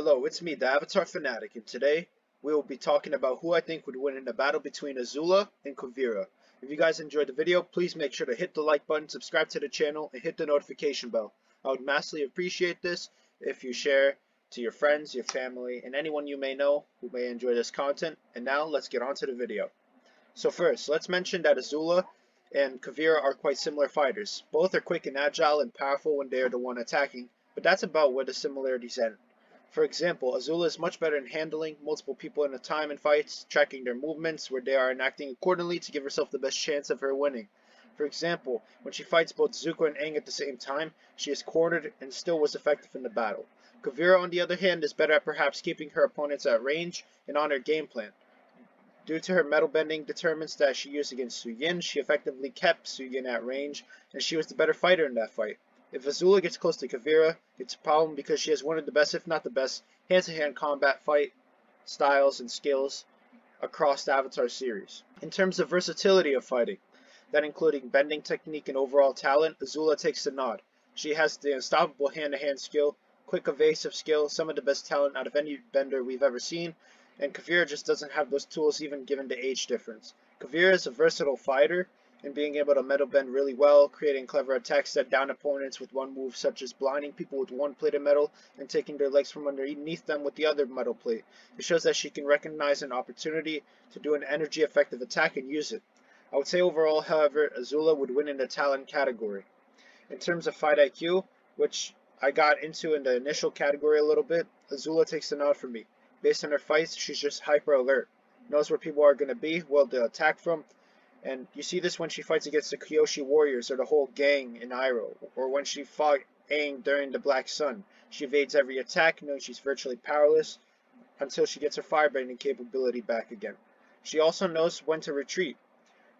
Hello, it's me, the Avatar Fanatic, and today we will be talking about who I think would win in a battle between Azula and Kuvira. If you guys enjoyed the video, please make sure to hit the like button, subscribe to the channel, and hit the notification bell. I would massively appreciate this if you share to your friends, your family, and anyone you may know who may enjoy this content. And now, let's get on to the video. So first, let's mention that Azula and Kuvira are quite similar fighters. Both are quick and agile and powerful when they are the one attacking, but that's about where the similarities end. For example, Azula is much better in handling multiple people at a time in fights, tracking their movements where they are and acting accordingly to give herself the best chance of her winning. For example, when she fights both Zuko and Aang at the same time, she is cornered and still was effective in the battle. Kuvira, on the other hand, is better at perhaps keeping her opponents at range and on her game plan. Due to her metal bending determinants that she used against Suyin, she effectively kept Suyin at range, and she was the better fighter in that fight. If Azula gets close to Kuvira, it's a problem because she has one of the best, if not the best, hand-to-hand combat fight styles and skills across the Avatar series. In terms of versatility of fighting, that including bending technique and overall talent, Azula takes the nod. She has the unstoppable hand-to-hand skill, quick evasive skill, some of the best talent out of any bender we've ever seen, and Kuvira just doesn't have those tools even given the age difference. Kuvira is a versatile fighter, and being able to metal bend really well, creating clever attacks that down opponents with one move, such as blinding people with one plate of metal and taking their legs from underneath them with the other metal plate. It shows that she can recognize an opportunity to do an energy effective attack and use it. I would say overall, however, Azula would win in the talent category. In terms of fight IQ, which I got into in the initial category a little bit, Azula takes the nod for me. Based on her fights, she's just hyper alert, knows where people are going to be, where they'll attack from. And you see this when she fights against the Kyoshi warriors or the whole gang in Iroh, or when she fought Aang during the Black Sun. She evades every attack, knowing she's virtually powerless, until she gets her firebending capability back again. She also knows when to retreat,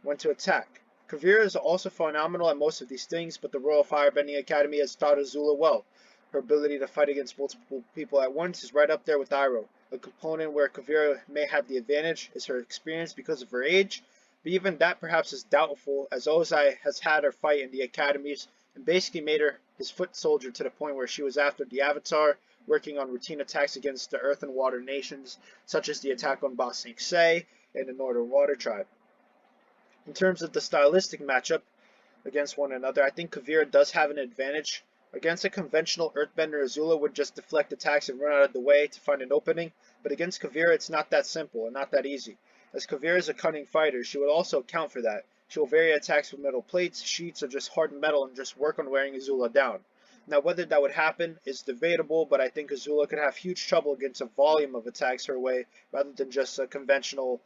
when to attack. Kuvira is also phenomenal at most of these things, but the Royal Firebending Academy has taught Azula well. Her ability to fight against multiple people at once is right up there with Iroh. A component where Kuvira may have the advantage is her experience because of her age, but even that perhaps is doubtful, as Ozai has had her fight in the academies and basically made her his foot soldier to the point where she was after the Avatar, working on routine attacks against the Earth and Water nations, such as the attack on Ba Sing Se and the Northern Water Tribe. In terms of the stylistic matchup against one another, I think Kuvira does have an advantage. Against a conventional Earthbender, Azula would just deflect attacks and run out of the way to find an opening, but against Kuvira it's not that simple and not that easy. As Kuvira is a cunning fighter, she will also account for that. She will vary attacks with metal plates, sheets, or just hardened metal and just work on wearing Azula down. Now whether that would happen is debatable, but I think Azula could have huge trouble against a volume of attacks her way rather than just a conventional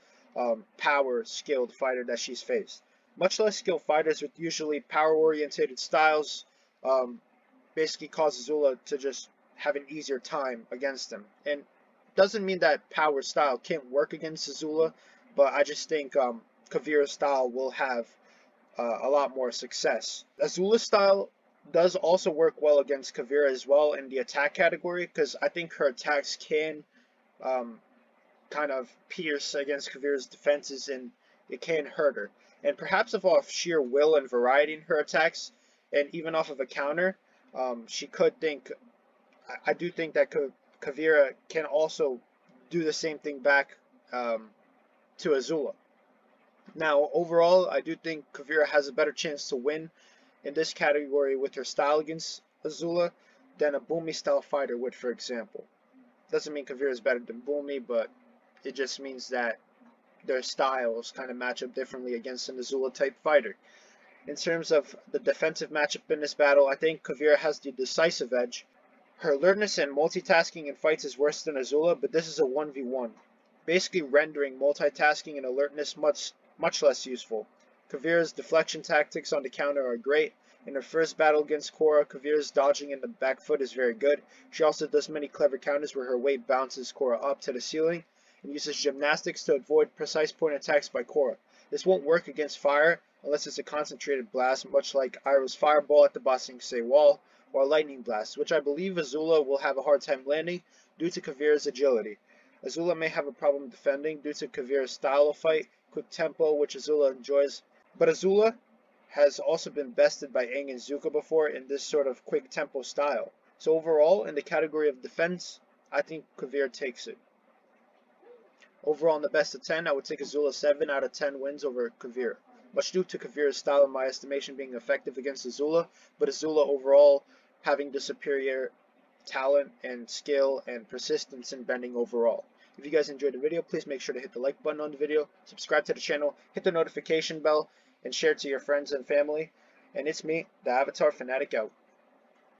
power-skilled fighter that she's faced. Much less skilled fighters with usually power-oriented styles basically cause Azula to just have an easier time against them. And doesn't mean that power style can't work against Azula, but I just think Kuvira's style will have a lot more success. Azula's style does also work well against Kuvira as well in the attack category, because I think her attacks can kind of pierce against Kuvira's defenses and it can hurt her. And perhaps off sheer will and variety in her attacks, and even off of a counter, she could think, I do think that Kuvira can also do the same thing back to Azula. Now, overall, I do think Kuvira has a better chance to win in this category with her style against Azula than a Bumi style fighter would, for example. Doesn't mean Kuvira is better than Bumi, but it just means that their styles kind of match up differently against an Azula type fighter. In terms of the defensive matchup in this battle, I think Kuvira has the decisive edge. Her alertness and multitasking in fights is worse than Azula, but this is a 1v1, basically rendering multitasking and alertness much less useful. Kuvira's deflection tactics on the counter are great. In her first battle against Korra, Kuvira's dodging in the back foot is very good. She also does many clever counters where her weight bounces Korra up to the ceiling and uses gymnastics to avoid precise point attacks by Korra. This won't work against fire unless it's a concentrated blast, much like Iroh's fireball at the Ba Sing Se wall, or a lightning blast, which I believe Azula will have a hard time landing due to Kuvira's agility. Azula may have a problem defending due to Kuvira's style of fight, quick tempo, which Azula enjoys, but Azula has also been bested by Aang and Zuko before in this sort of quick tempo style. So overall, in the category of defense, I think Kuvira takes it. Overall, in the best of 10, I would take Azula 7 out of 10 wins over Kuvira. Much due to Kuvira's style, in my estimation, being effective against Azula, but Azula overall having the superior talent and skill and persistence in bending overall. If you guys enjoyed the video, please make sure to hit the like button on the video, subscribe to the channel, hit the notification bell, and share it to your friends and family. And it's me, the Avatar Fanatic, out.